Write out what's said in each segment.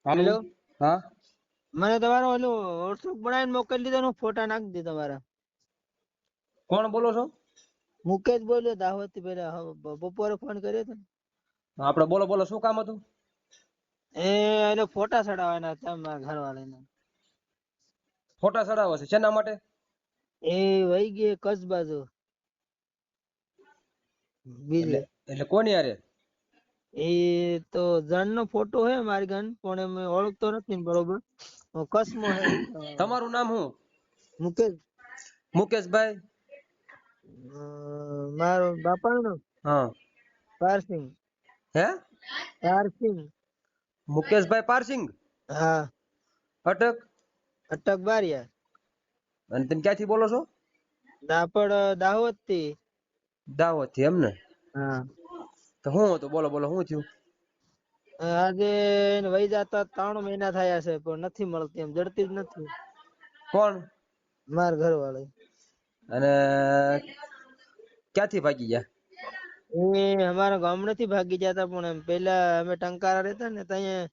હાલો. Hello, હા, મને તમારો ઓલું વોટ્સઅપ બનાવીને મોકલી દીધો ને ફોટા નાખી દે તમારા. કોણ બોલો છો? મુકેશ બોલ્યો દાહોદ થી પેલા બપોરે ફોન કર્યો હતો ને. આપણે બોલો બોલો, શું કામ હતું? એને ફોટા ચડાવવાના હતા મારા ઘરવાળાના. ફોટા ચડાવવા છે, શેના માટે? એ વહી ગઈ કચ્છ બાજુ એટલે બીજે. એટલે કોની હારે? એ તો જણનો ફોટો હે મારી ગન પણ એમ ઓળખતો નથી ને બરોબર. કચ્છમાં હે તમારું નામ શું? મુકેશ. મુકેશભાઈ? મારો બાપાનું નામ હા. પારસિંગ. હે? પારસિંગ. મુકેશભાઈ પારસિંગ? હા. અટક? અટક બારિયા. અને તમે ક્યાંથી બોલો છો? દાપડ દાહોદ થી. દાહોદ થી એમ ને? હા. તો શું હતું, બોલો બોલો, શું થયું? આજે વહી જતા 3 મહિના થયા છે પણ નથી મળતી, એમ જડતી જ નથી. કોણ? માર ઘરવાળી. અને ક્યાંથી ભાગી ગયા? એ અમારા ગામડે થી ભાગી જતા પણ એમ પેલા અમે ટંકારા રહેતા ને ત્યાં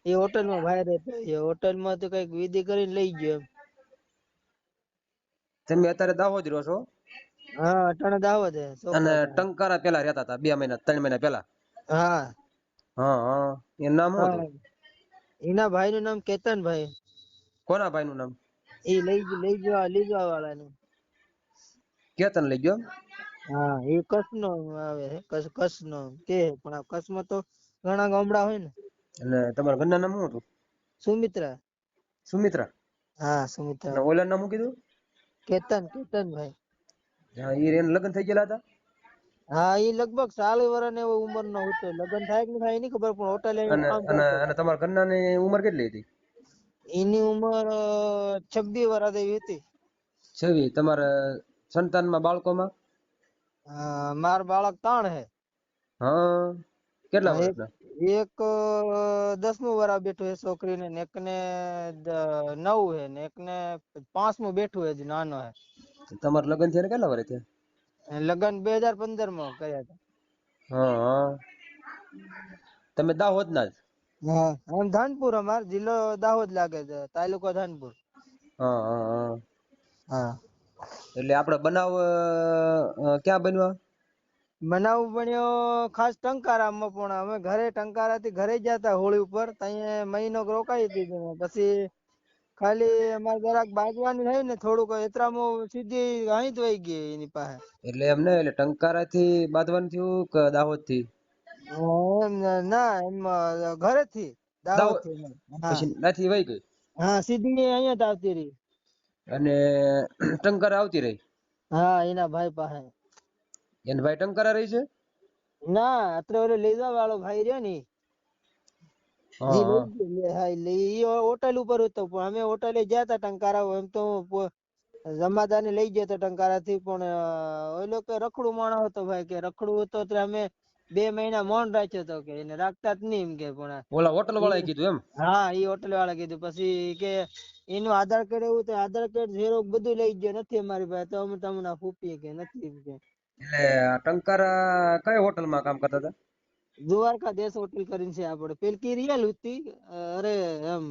એ હોટલ માં ભાઈ રહેતો, એ હોટલ માં તો કઈક વિધિ કરીને લઈ ગયો એમ. તમે અત્યારે દાહોદ રહો છો? હા, અટાણે દાહોદ હે અને છોકરા પાસે. ટંકારા પેલા રહેતા હતા 2 મહિના 3 મહિના પેલા? હા. હા હા, એનું નામ શું હતું? હા, એના ભાઈ નું નામ કેતનભાઈ. કોના ભાઈ નું નામ? એ લઈ જવા વાળાનું. કેતન લઈ ગયો? હા, એ કચ્છ નો આવે છે, કચ્છ નો કે પણ આ કચ્છમાં તો ઘણા ગામડા હોય ને. અને તમારા ઘરના નામ શું હતું? સુમિત્રા. સુમિત્રા? હા, અને સુમિત્રા. ઓલા નામ શું કીધું? કેતનભાઈ. હા, એને લગ્ન થઈ ગયેલા હતા? હા, એ લગભગ 40 વર્ષ ને એવો ઉંમર નો હતો. લગ્ન થાય કે ન થાય એ નહીં ખબર પણ હોટલ એ અને કામ અને કરતો. અને તમારા ઘરના ની ઉંમર કેટલી હતી? એની ઉંમર 26 વર્ષ જેવી હતી. છવી. તમારા સંતાનમાં, બાળકોમાં? માર બાળક 3 હે. હા, કેટલા હા, એક વર્ષના? એક 10મું વર્ષ બેઠું હે છોકરીને ને એકને 9 હે ને એકને 5મું બેઠું હે, હજી નાનો હે. તમારા લગ્ન થયા કેટલા વર્ષ થયા? લગ્ન 2015 માં કર્યા હતા. હા હા. તમે દાહોદ ના જ? હા, એમ ધાનપુર, અમાર જિલ્લો દાહોદ લાગે છે, તાલુકો ધાનપુર. હા હા હા. હા. એટલે આપડે બનાવ ક્યાં બન્યો? બનાવ બન્યો ખાસ ટંકારામાં, પણ અમે ઘરે ટંકારા થી ઘરે જતા હોળી ઉપર તઈ મહિનો રોકાઈ દીધું. પછી ખાલી અમારે જરાક બાજવાનું થયું ને થોડુંક એતરામાં સીધી અહીં જ વહી ગઈ એની પાસે. એટલે એમ નઈ, એટલે ટંકારા થી બાંધવાનું થયું કે દાહોદ થી? એમ ના, એમ ઘરેથી દાહોદ દાહોદ થી. હા પછી ત્યાંથી વહી ગઈ હા, સીધી અહીંયા જ આવતી રહી. અને ટંકારા આવતી રહી? હા, એના ભાઈ પાસે. એને ભાઈ ટંકારા રહી છે? ના, અત્યારે ઓલો લેવા વાળો ભાઈ રહ્યો ને હા હા. હોટલ ઉપર હતો પણ અમે હોટલે ગયા તા ટંકારા, એમ તો જમાદાર ને લઈ ગયા તા ટંકારા થી, પણ ઓલો કે રખડું માણસ હતો ભાઈ, કે રખડું હતો એટલે અમે 2 મહિના મૌન રાખ્યો હતો કે એને રાખતા જ નહીં એમ કે. પણ ઓલા હોટલ વાળા કીધું એમ? હા, ઈ હોટલ વાળા કીધું. પછી કે એનું આધાર કાર્ડ એવું તો આધાર કાર્ડ ઝેરોક્ષ બધું લઈ ગયો, નથી અમારી પાસે, તો અમે તમને ફૂપીએ કે નથી એમ કે. એટલે ટંકારા કઈ હોટલમાં કામ કરતા હતા? દ્વારકાધીશ હોટલ કરીને છે આપડે, પેલી રિયલ હતી. અરે એમ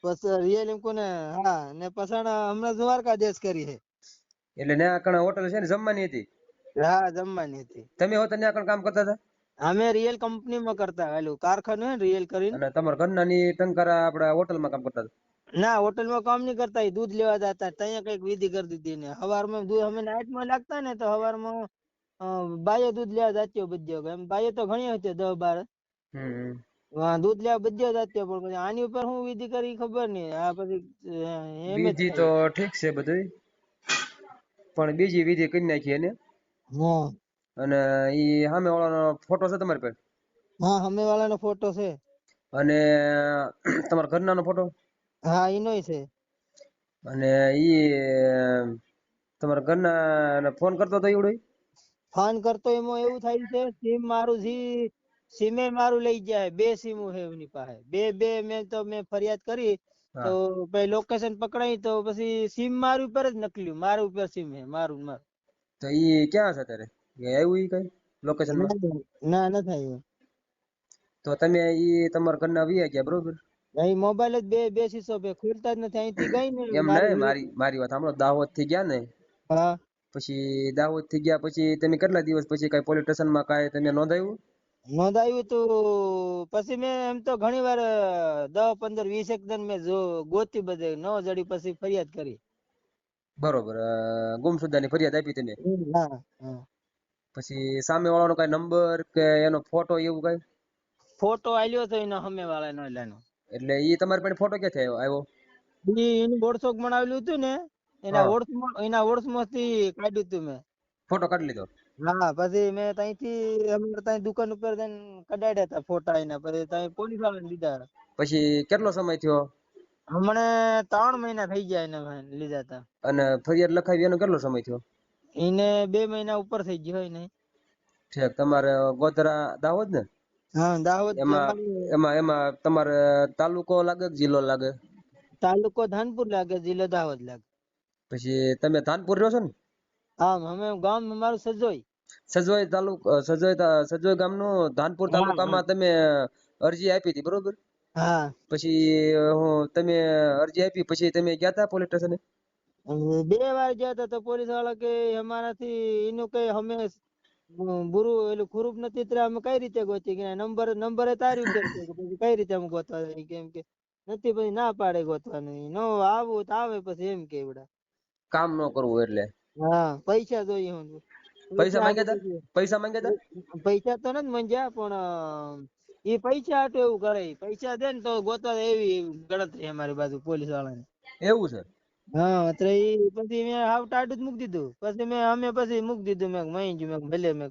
પછી રિયલ એમ કોને. હા, ને પછાણ હમણાં દ્વારકાધીશ કરી છે. એટલે ત્યાં કણ હોટલ છે ને, જમવાની હતી? હા, જમવાની હતી. તમે હો ત્યાં કણ કામ કરતા હતા? અમે રિયલ કંપનીમાં કરતા, પેલું કારખાનું હે ને રિયલ કરીને. અને તમારા ઘરના ની ટંકારા આપડા હોટલમાં કામ કરતા હતા? ના, હોટલમાં કામ નહીં કરતા, દૂધ લેવા જતા. ત્યાં કઈક વિધિ કરી દીધી ને સવારમાં દૂધ અમે નાઈટમાં લાગતા ને તો સવારમાં બાયો દૂધ લેવા જાતીઓ બધો. એમ બાયો તો ઘણી હતી 10-12. હમ. દૂધ લેવા બધે જાતીઓ, પણ પછી આની ઉપર હું વિધિ કરી ખબર નહીં. આ પછી એમ જ વિધિ તો થાય. ઠીક છે બધું, પણ બીજી વિધિ કરી નાખી એને. હા. અને ઈ સામે વાળાનો ફોટો છે તમારી પાસે? હા, સામે વાળાનો ફોટો છે. અને તમારા ઘરનાનો ફોટો? હા, ઈનોય છે. અને ઈ તમારા ઘરના ફોન કરતો હતો એવડો? ફોન કરતો એમાં એવું થાય છે, સીમ મારું સીમે મારું લઈ જાય. 2 સીમો છે એની પાસે. મેં ફરિયાદ કરી તો હા. ભાઈ લોકેશન પકડાય તો પછી સીમ મારું ઉપર જ નકલ્યું, મારું ઉપર સીમ હે મારું. તો ઈ ક્યાં છે અત્યારે? આવ્યું ઈ કઈ લોકેશનમાં? ના ના થાય. તો તમે ઈ તમારા ઘરના વયા ગયા બરોબર? અહીં મોબાઈલ જ બે શીશો બે ખુલતા જ નથી. અહીંથી ગઈ ને એમ મારી નહીં, મારી વાત સાંભળો. દાહોદ થી ગયા ને, હા પછી દાહોદ થી ગયા પછી તમે કેટલા દિવસ પછી કઈ પોલીસ સ્ટેશન માં કાંઈ તમે નોંધાયું? નોંધાયું તું. પછી મેં એમ તો ઘણી વાર 10 15 20 એક દિન મેં ગોતી બધે ન જડી પછી ફરિયાદ કરી. બરોબર. ગુમસુદાની ફરિયાદ આપી તમે? હા હા. પછી સામે વાળાનો કઈ નંબર કે એનો ફોટો એવું કઈ? ફોટો આલ્યો તો એનો સામે વાળાનો એલાનો. એટલે ઈ તમારી પાસે ફોટો ક્યાંથી આવ્યો? એનું વોટ્સઅપ બનાવેલું હતું ને હા, એના વોટ્સમાંથી કાઢ્યું હતું મેં. ફોટો કાઢી લીધો. હા પછી મેં ત્યાંથી અમારે ત્યાં દુકાન ઉપર જઈને કઢાડ્યા હતા ફોટા એના. પછી ત્યાં પોલીસ વાળાને લીધા. પછી કેટલો સમય થયો? હમણે 3 મહિના થઈ ગયા એને લીધા હતા. અને ફરિયાદ લખાવી એનો કેટલો સમય થયો? એને 2 મહિના ઉપર થઈ ગયો હોય ને. ઠીક. તમારે ગોધરા દાહોદ ને? હા દાહોદ એમાં અમારે એમાં એમાં તમારે તાલુકો લાગે કે જિલ્લો લાગે? તાલુકો ધાનપુર લાગે, જિલ્લો દાહોદ લાગે. પછી તમે ધાનપુર રહ્યો છો ને? હા અમે ગામ અમારું સજોઈ. સજોઈ તાલુકો, સજોઈ ગામનું ધાનપુર હા હા તાલુકામાં તમે અરજી આપી હતી, બરોબર? હા. પછી તમે અરજી આપી પછી તમે ગયા તા પોલીસ સ્ટેશને? 2 વાર ગયા હતા તો પોલીસ વાળા કે અમારાથી એનું કઈ અમે બુરું એલું ખુરૂપ નથી એટલે અમે કઈ રીતે ગોતી કે નંબર તારી ઉપર છે. પછી કઈ રીતે અમે ગોતવા જઈએ? કેમ કે નથી પછી ના પાડે ગોતવાનું. નો આવું તો આવે પછી એમ કે એવડા કામ ન કરવું એટલે? હા પૈસા જોઈએ હું. પૈસા પૈસા માંગ્યા હાટુ હતા? પૈસા માંગ્યા હતા? પૈસા તો નથી મંજ્યા પણ એ પૈસા હાટુ એવું કરે. પૈસા દે ને તો ગોતવા એવી ગણતરી અમારી બાજુ પોલીસ વાળાની. એવું છે? હા એટલે ઈ પછી મેં હાવ ટાઢું જ મૂકી દીધું. પછી અમે પછી મૂકી દીધું. મેં મહી ગયું. મેં ભલે મેં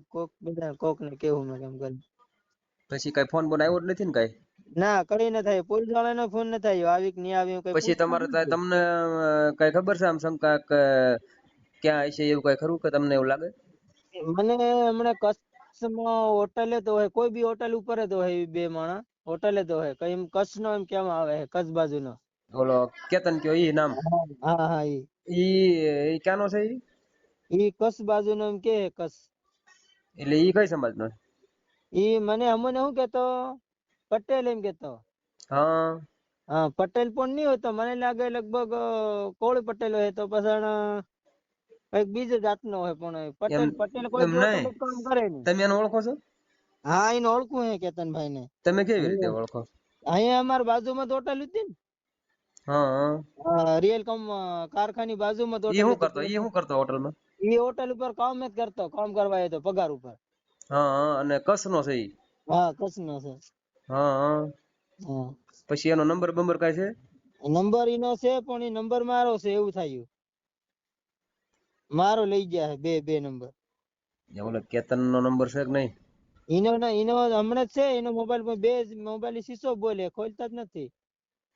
કોક ને કેવું મેં કેમ કરી. પછી કઈ ફોન બોન આવ્યો જ નથી ને કઈ? ના કઈ ન થાય. પોલીસ વાળાનો ફોન ન થાય આવી કે નહીં આવી કઈ પછી પૂછતા તમારે નથી. તમને કઈ ખબર છે આમ શંકા કે ક્યાં હશે એવું કઈ ખરું કે તમને એવું લાગે? મને હમણાં કચ્છમાં હોટલે તો હોય કોઈ બી હોટલ ઉપર જ હોય એ 2 માણસ હોટલે તો હોય કઈ કચ્છ નો એમ કેમ આવે કચ્છ બાજુનો. ઓલો કેતન કયો ઈ નામ? હા હા ઈ ક્યાંનો છે ઈ? ઈ કચ્છ બાજુનો એમ કે કચ્છ. એટલે ઈ કઈ સમાજનો? ઈ મને અમને શું કેતો પટેલ એમ કેતો. હા. હા પટેલ પણ નહીં હોય તો મને લાગે લગભગ કોળી પટેલ હોય તો પછી કઈક બીજો જાતનો હોય પણ એમ પટેલ કોઈ એમ બી નહીં. હોટલ કામ કરે નહીં. તમે એને ઓળખો છો? હા એને ઓળખું હે કેતનભાઈ ને. તમે કેવી રીતે ઓળખો? અહીંયા અમારી બાજુમાં તો હોટલ હતી ને. હા. રિયલ કારખાની બાજુમાં તો ઈ હોટલ શું કરતો? હતી. ઈ શું કરતો હોટલમાં? એ હોટલ ઉપર કામ જ કરતો કામ કરવા આવ્યો તો પગાર ઉપર. હા અને કચ્છનો છે ઈ? હા કચ્છ નો છે. હા. હા પછી એનો નંબર બંબર કઈ છે? નંબર એનો છે પણ એ નંબર મારો છે એવું થયું. મારો લઈ ગયા હે બે નંબર. ઓલો કેતન નો નંબર છે કે નહીં? એનો હમણાં જ છે એનો મોબાઈલ બે મોબાઈલ શીશો બોલે ખોલતા જ નથી.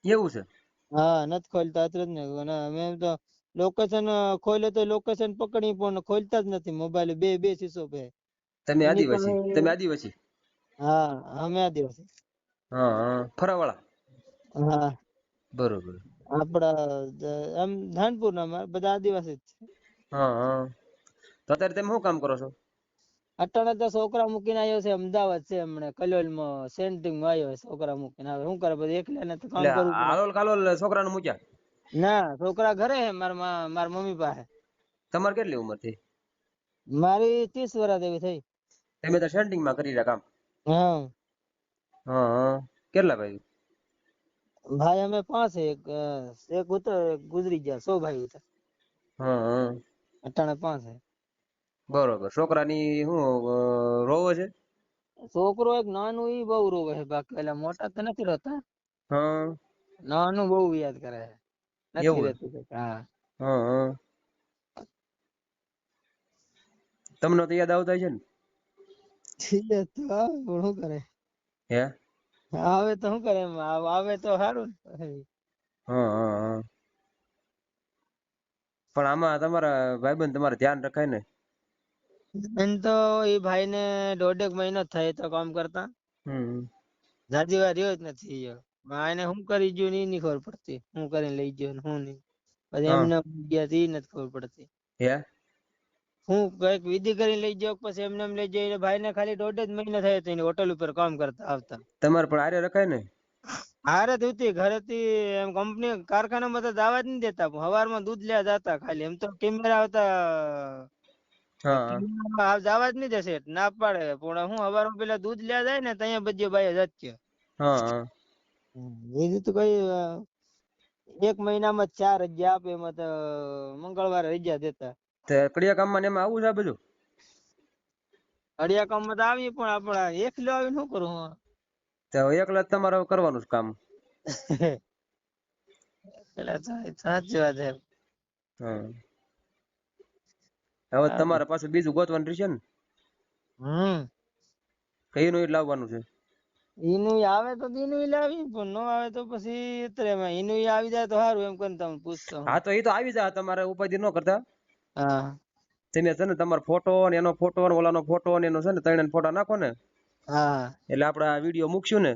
એવું છે? હા નથી ખોલતા જ ને. અમે તો લોકેશન ખોલે તો લોકેશન પકડી પણ ખોલતા જ નથી મોબાઈલ બે શીશો બે. તમે એની આદિવાસી? પાસે તમે આદિવાસી? હા અમે આદિવાસી. હા ફરાવાળા? હા. બરોબર. આપડા એમ ધાનપુર ના બધા આદિવાસી જ છે. હા. તો અત્યારે તમે શું કામ કરો છો? અટાણે તો છોકરા મૂકીને આવ્યો છે અમદાવાદ છે હમણાં કલોલમાં સેન્ટિંગ માં આવ્યો છોકરા મૂકીને. હવે શું કરે પછી એકલા ને તો કામ એટલે કરવું પડે. હાલોલ કાલોલ છોકરાને મૂક્યા? ના છોકરા ઘરે હે મારા મમ્મી પાસે. તમારે કેટલી ઉંમર થઈ? મારી 30 વર્ષ જેવી થઈ. તમે તો સેન્ટિંગ માં કરી રહ્યા કામ? હા. હા. કેટલા ભાઈ? ભાઈ અમે 5 એક ગુજરી ગયા 100 ભાઈ હતા. હા. અટાણે 5 હે. બરોબર. છોકરાની શું રોવો છે? છોકરો એક નાનું ઈ બહુ રોવે છે બાકી પેલા મોટા તો નથી રોતા. હા. નાનું બહુ યાદ કરે છે. નથી એવું રહેતું હા. હા. તમને તો યાદ આવતા છે ને? ઠીક છે તો શું કરે. હે? આવે તો શું કરે એમ આવે તો સારું ને. હા. પણ આમાં તમારા ભાઈબંધ તમારે ધ્યાન રખાય ને? એમ તો એ ભાઈ ને 1.5 મહિનો થાય તો કામ કરતા. હમ. જાજી વાર રહ્યો જ નથી એને શું કરી ગયું એ નહીં ખબર પડતી. હું કરીને લઈ ગયો ને હું નહીં. પછી હા. એમને ગયા એ નથી ખબર પડતી. હે? હું કઈક વિધિ કરીને લઈ જાવ પછી એમને લઈ જઈને ભાઈ ને ખાલી 1.5 જ મહિના થયા હતા હોટલ ઉપર કામ કરતા આવતા. તમારે પણ આરે રખાય ને? હારે થતી ઘરેથી એમ કંપની કારખાનામાં તો જવા જ નહીં દેતા સવારમાં દૂધ લેવા જતા ખાલી એમ તો કેમેરા હતા હા જવા જ નહીં દેશે ના પાડે પણ હું સવારમાં પેલા દૂધ લેવા જાય ને ત્યાં બધી બાઈ જ છે હા હા બીજું તો કઈ એક મહિનામાં 4 રજા આપે એમાં તો મંગળવારે રજા દેતા તે કડિયા કામમાં ને એમાં આવું છે આ બધું અડિયા કામમાં તો આવી પણ આપડા એકલો આવીને શું કરું હું તો એકલા જ તમારે કરવાનું છે કામ પેલા સાચી વાત છે હા હવે તમારે પાછું બીજું ગોતવાનું રહેશે ને કઈનું ઈ લાવવાનું છે ઈનું આવે તો દીનું લાવી પણ નો આવે તો પછી અત્યારે એમાં ઈનું આવી જાય તો સારું એમ કરીને તમને પૂછતો હું. હા તો એ તો આવી જાય તમારે ઉપાધિ ન કરતા હા તમે છે ને તમારો ફોટો ને એનો ફોટો ને ઓલાનો ફોટો ને એનો છે ને ત્રણે ફોટા નાખો ને હા એટલે આપણે આ વિડીયો મૂકશું ને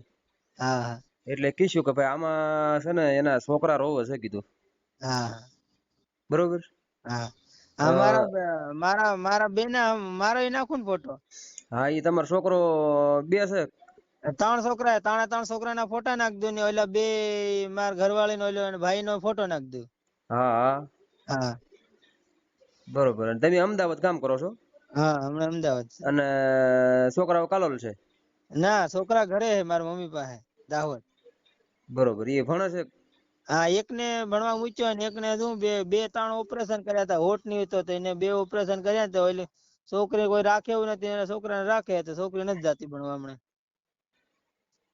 હા એટલે કહીશું કે ભાઈ આમાં છે ને એના છોકરા રોવે છે કીધું હા બરોબર હા તો હા મારા બેના મારો ઈ નાખું ને ફોટો હા એ તમારો છોકરો બે છે 3 છોકરા ત્રણે 3 છોકરાના ફોટા નાખ દો ને ઓલા બે મારા ઘરવાળી નો ઓલો ભાઈ નો ફોટો નાખ દો હા હા હા બરોબર અને તમે અમદાવાદ કામ કરો છો હા હમણાં અમદાવાદ છે અને છોકરાઓ કાલોલ છે ના છોકરા ઘરે છે મારા મમ્મી પાસે દાહોદ બરોબર એ ભણે છે હા એકને ભણવા મૂક્યો ને એકને શું બે 3 ઓપરેશન કર્યા હતા હોટ ની તો એને 2 ઓપરેશન કર્યા તો ઓલી છોકરી કોઈ રાખે એવું નથી એના છોકરાને રાખે તો છોકરી નથી જાતી ભણવા હમણાં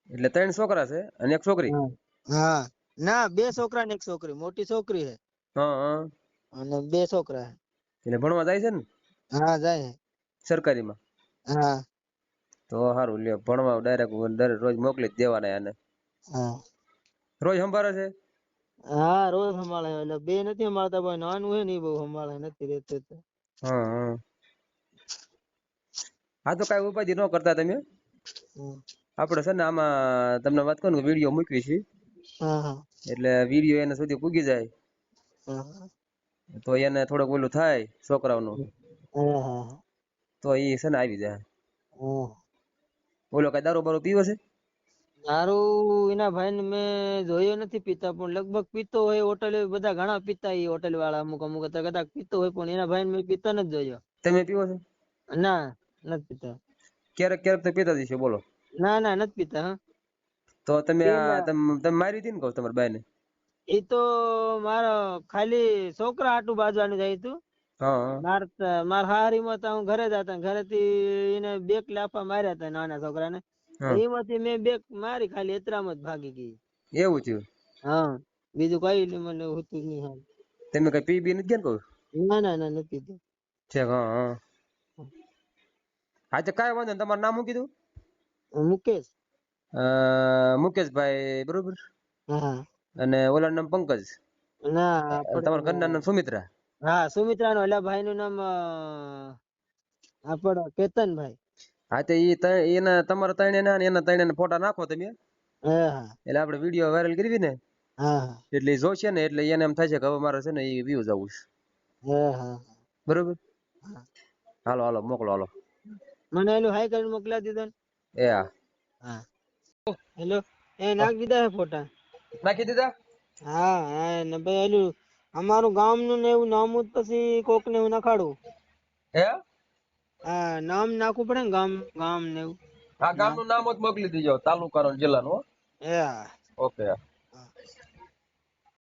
એટલે 3 છોકરા છે અને એક છોકરી હા ના 2 છોકરા ને 1 છોકરી મોટી છોકરી છે હા હા અને 2 છોકરા એટલે ભણવા જાય છે ને હા જાય સરકારીમાં હા તો સારું લ્યો ભણવા ડાયરેક્ટ રોજ મોકલી જ દેવાના એને હા રોજ સંભાળે છે હા રોજ સંભાળે એટલે 2 નથી સંભાળતા પણ નાનું હે ને ઈ બહુ સંભાળે નથી રહેતું તો હા હા હા તો કઈ ઉપાધિ ન કરતા તમે આપણે છે ને આમાં તમને વાત કરું વિડીયો મૂકવી છે હા હા એટલે વિડીયો એને સુધી પૂગી જાય હા તો એને થોડુંક ઓલું થાય છોકરાઓનું હા હા તો એ છે ને આવી જાય હા ઓલો કઈ દારૂ બારૂ પીવે છે દારૂ એના ભાઈને મેં જોયો નથી પીતા પણ લગભગ પીતો હોય હોટલ બધા ઘણા પીતા એ હોટલ વાળા અમુક અમુક કદાચ પીતો હોય પણ એના ભાઈને મેં પીતા નથી જોયો તમે પીવો છો ના નથી પીતા ક્યારેક ક્યારેક તો પીતા જશે બોલો ના ના નથી પીતા હા તો તમે પેલા તમે મારી હતી ને કહો તમારી બાઈને એ તો મારા ખાલી છોકરા હાટું બાજવાનું જાય તું હા માર હારીમાં તો હું ઘરે જ હતા ઘરેથી એને 2 લાફા માર્યા હતા નાના છોકરાને હા એમાંથી મેં 2 મારી ખાલી એતરામાં જ ભાગી ગઈ એવું થયું હા બીજું કઈ મને હોતું જ નહીં હાલ તમે કઈ પી બી નથી ગયા ને કહું ના ના ના નથી પીધું છે હા હા હા તો કાંઈ વાંધો નહીં તમારું નામ શું કીધું મુકેશ મુકેશભાઈ બરોબર હા અને ઓલા નામ પંકજ ના તમારા ઘરના નામ સુમિત્રા હા સુમિત્રા નો એટલે ભાઈ નું નામ આપડે કેતનભાઈ હા તો એના તમારા એના ત્રણે ફોટા નાખો તમે હા હા એટલે આપણે વિડીયો વાયરલ કરવી ને હા એટલે એ જોશે ને એટલે એને એમ થાય છે કે હવે મારે છે ને એ વ્યૂઝ આવું છે હા હા બરોબર હા હાલો હાલો મોકલો હાલો મને એલું હાઈ કરીને મોકલા દીધો ને એ હા હા હેલો એ નાખી દીધા હે ફોટા નાખી દીધા હા હા ને ભાઈ એલું અમારું ગામ નું ને એવું નામ જ પછી કોક ને એવું નખાડું હે હા નામ નાખવું પડે ને ગામ ગામ ને એવું હા ગામનું નામ જ મોકલી દીજો તાલુકાનું જિલ્લાનું હા ઓકે